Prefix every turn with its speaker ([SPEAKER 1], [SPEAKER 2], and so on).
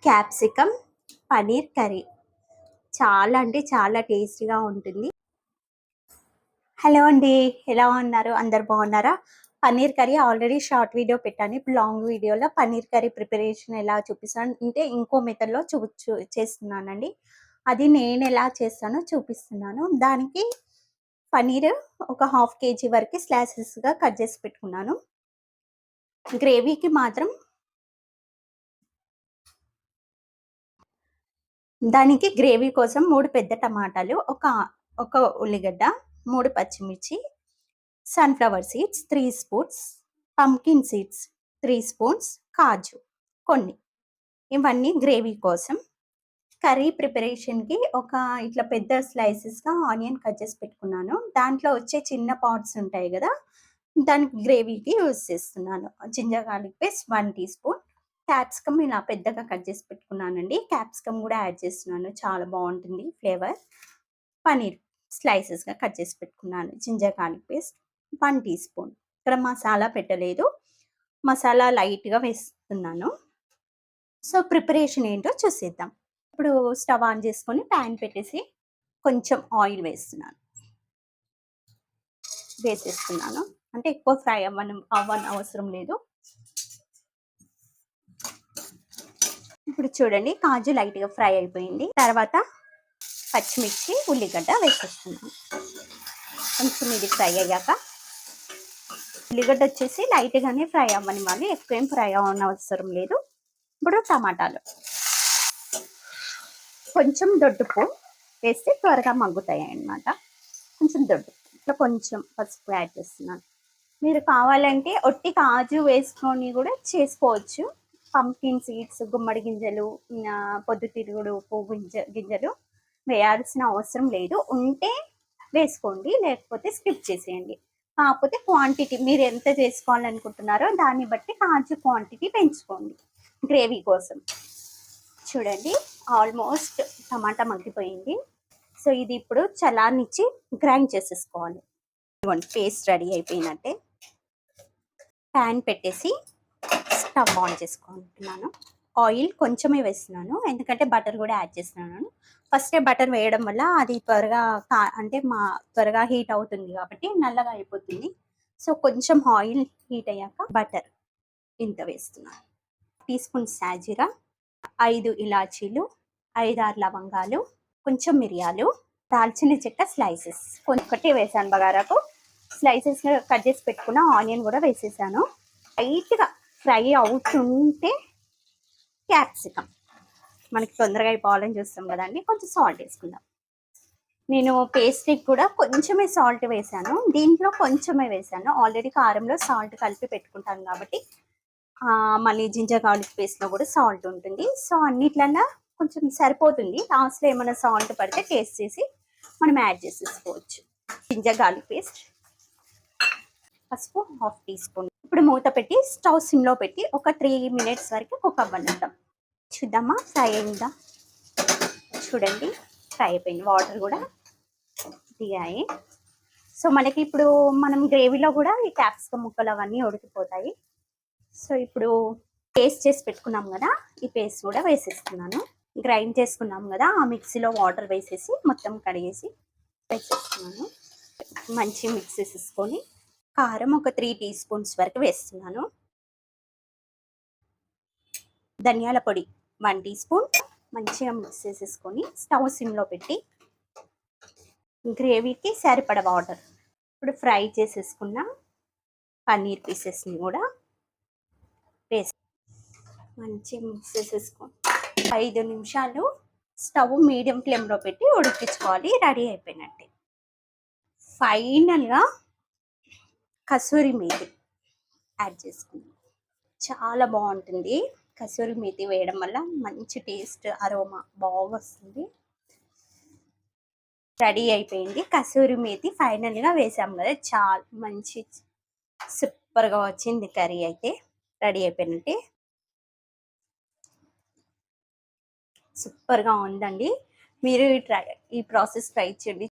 [SPEAKER 1] Capsicum paneer curry చాలా అంటే చాలా టేస్టీగా ఉంటుంది. హలో అండి, ఎలా ఉన్నారు? అందరు బాగున్నారా? Paneer curry already short video పెట్టాను. ఇప్పుడు లాంగ్ వీడియోలో పన్నీర్ కర్రీ ప్రిపరేషన్ ఎలా చూపిస్తాను అంటే ఇంకో మెథడ్లో చేస్తున్నానండి. అది నేను ఎలా చేస్తానో చూపిస్తున్నాను. దానికి పన్నీర్ ఒక 1/2 kg వరకు స్లైసెస్గా కట్ చేసి పెట్టుకున్నాను. గ్రేవీకి మాత్రం దానికి గ్రేవీ కోసం 3 పెద్ద టమాటాలు, ఒక ఉల్లిగడ్డ, 3 పచ్చిమిర్చి, sunflower seeds 3 spoons, pumpkin seeds 3 spoons, కాజు కొన్ని. ఇవన్నీ గ్రేవీ కోసం. కర్రీ ప్రిపరేషన్‌కి ఇట్లా పెద్ద స్లైసెస్‌గా ఆనియన్ కట్ చేసి పెట్టుకున్నాను. దాంట్లో వచ్చే చిన్న పార్ట్స్ ఉంటాయి గదా! దానికి గ్రేవీకి యూజ్ చేస్తున్నాను. Ginger garlic paste 1 teaspoon. Capsicum ఇలా పెద్దగా కట్ చేసి పెట్టుకున్నానండి. క్యాప్సికమ్ కూడా యాడ్ చేస్తున్నాను. చాలా బాగుంటుంది ఫ్లేవర్. పన్నీర్ స్లైసెస్గా కట్ చేసి పెట్టుకున్నాను. Ginger garlic paste 1 teaspoon. ఇక్కడ మసాలా పెట్టలేదు. మసాలా లైట్గా వేస్తున్నాను. సో ప్రిపరేషన్ ఏంటో చూసేద్దాం. ఇప్పుడు స్టవ్ ఆన్ చేసుకొని ప్యాన్ పెట్టేసి కొంచెం ఆయిల్ వేసేస్తున్నాను. అంటే ఎక్కువ ఫ్రై అవ్వని అవసరం లేదు. ఇప్పుడు చూడండి, కాజు లైట్గా ఫ్రై అయిపోయింది. తర్వాత పచ్చిమిర్చి, ఉల్లిగడ్డ వేసేస్తున్నాను. కొంచెం ఇది ఫ్రై అయ్యాక ఉల్లిగడ్డ వచ్చేసి లైట్గానే ఫ్రై అవ్వనివ్వాలి, ఎక్కువ ఏం ఫ్రై అవ్వని అవసరం లేదు. ఇప్పుడు టమాటాలు, కొంచెం దొడ్డుపు వేస్తే త్వరగా మగ్గుతాయి అన్నమాట. కొంచెం దొడ్డు, ఇట్లా కొంచెం పసుపు యాడ్ చేస్తున్నాను. మీరు కావాలంటే ఒట్టి కాజు వేసుకొని కూడా చేసుకోవచ్చు. పంకిన్ సీడ్స్, గుమ్మడి గింజలు, పొద్దుతిరుగుడు గింజలు వేయాల్సిన అవసరం లేదు. ఉంటే వేసుకోండి, లేకపోతే స్కిప్ చేసేయండి. కాకపోతే క్వాంటిటీ మీరు ఎంత చేసుకోవాలనుకుంటున్నారో దాన్ని బట్టి కాజు క్వాంటిటీ పెంచుకోండి గ్రేవీ కోసం. చూడండి, ఆల్మోస్ట్ టమాటా మగ్గిపోయింది. సో ఇది ఇప్పుడు చల్లారనిచ్చి గ్రైండ్ చేసేసుకోవాలి. పేస్ట్ రెడీ అయిపోయినట్టే. ప్యాన్ పెట్టేసి స్టవ్ ఆన్ చేసుకుంటున్నాను. ఆయిల్ కొంచెమే వేస్తున్నాను, ఎందుకంటే బటర్ కూడా యాడ్ చేస్తున్నాను. ఫస్టే బటర్ వేయడం వల్ల అది త్వరగా హీట్ అవుతుంది కాబట్టి నల్లగా అయిపోతుంది. సో కొంచెం ఆయిల్ హీట్ అయ్యాక బటర్ ఇంత వేస్తున్నాను. టీ స్పూన్ సాజీరా, 5 ఇలాచీలు, 5-6 లవంగాలు, కొంచెం మిరియాలు, దాల్చిన చెక్క స్లైసెస్ కొంచెం వేసాను. బగారాకు స్లైసెస్ కట్ చేసి పెట్టుకున్న ఆనియన్ కూడా వేసేసాను. లైట్గా ఫ్రై అవుతుంటే క్యాప్సికమ్, మనకి తొందరగా అయిపోవాలని చూస్తాం కదండి, కొంచెం సాల్ట్ వేసుకుందాం. నేను పేస్ట్కి కూడా కొంచెమే సాల్ట్ వేసాను, దీంట్లో కొంచెమే వేసాను. ఆల్రెడీ కారంలో సాల్ట్ కలిపి పెట్టుకుంటాను కాబట్టి మళ్ళీ జింజర్ గార్లిక్ పేస్ట్లో కూడా సాల్ట్ ఉంటుంది. సో అన్నిట్లన్నా కొంచెం సరిపోతుంది. లాస్ట్లో ఏమైనా సాల్ట్ పడితే టేస్ట్ చేసి మనం యాడ్ చేసేసుకోవచ్చు. జింజర్ గార్లిక్ పేస్ట్, పసుపు 1/2 టీ స్పూన్. ఇప్పుడు మూత పెట్టి స్టవ్ సిమ్లో పెట్టి ఒక 3 minutes వరకు కుక్ అవ్వనిద్దాం. చూద్దామా ఫ్రై అయిందా? చూడండి, ఫ్రై అయిపోయింది. వాటర్ కూడా దిగాయి. సో మనకి ఇప్పుడు మనం గ్రేవీలో కూడా ఈ క్యాప్సికమ్ ముక్కలు అవన్నీ ఉడికిపోతాయి. సో ఇప్పుడు పేస్ట్ చేసి పెట్టుకున్నాం కదా, ఈ పేస్ట్ కూడా వేసేస్తున్నాను. గ్రైండ్ చేసుకున్నాం కదా, ఆ మిక్సీలో వాటర్ వేసేసి మొత్తం కడిగేసి వేసేస్తున్నాను. మంచి మిక్స్ చేసేసుకొని కారం ఒక 3 టీ స్పూన్స్ వరకు వేస్తున్నాను. ధనియాల పొడి 1 టీ స్పూన్. మంచిగా మిక్స్ చేసేసుకొని స్టవ్ సిమ్లో పెట్టి గ్రేవీకి సరిపడ వాటర్. ఇప్పుడు ఫ్రై చేసేసుకున్న పన్నీర్ పీసెస్ని కూడా వేసి మంచిగా మిక్స్ చేసేసుకొని 5 నిమిషాలు స్టవ్ మీడియం ఫ్లేమ్లో పెట్టి ఉడికించుకోవాలి. రెడీ అయిపోయినట్టే. ఫైనల్గా కసూరి మేతి యాడ్ చేసుకుందాం. చాలా బాగుంటుంది. కసూరి మేతి వేయడం వల్ల మంచి టేస్ట్, అరోమా బాగా వస్తుంది. రెడీ అయిపోయింది. కసూరి మేతి ఫైనల్గా వేసాం కదా, చాలా మంచి సూపర్గా వచ్చింది కర్రీ. అయితే రెడీ అయిపోయినట్టే. సూపర్గా ఉందండి. మీరు ఈ ప్రాసెస్ ట్రై చేయండి.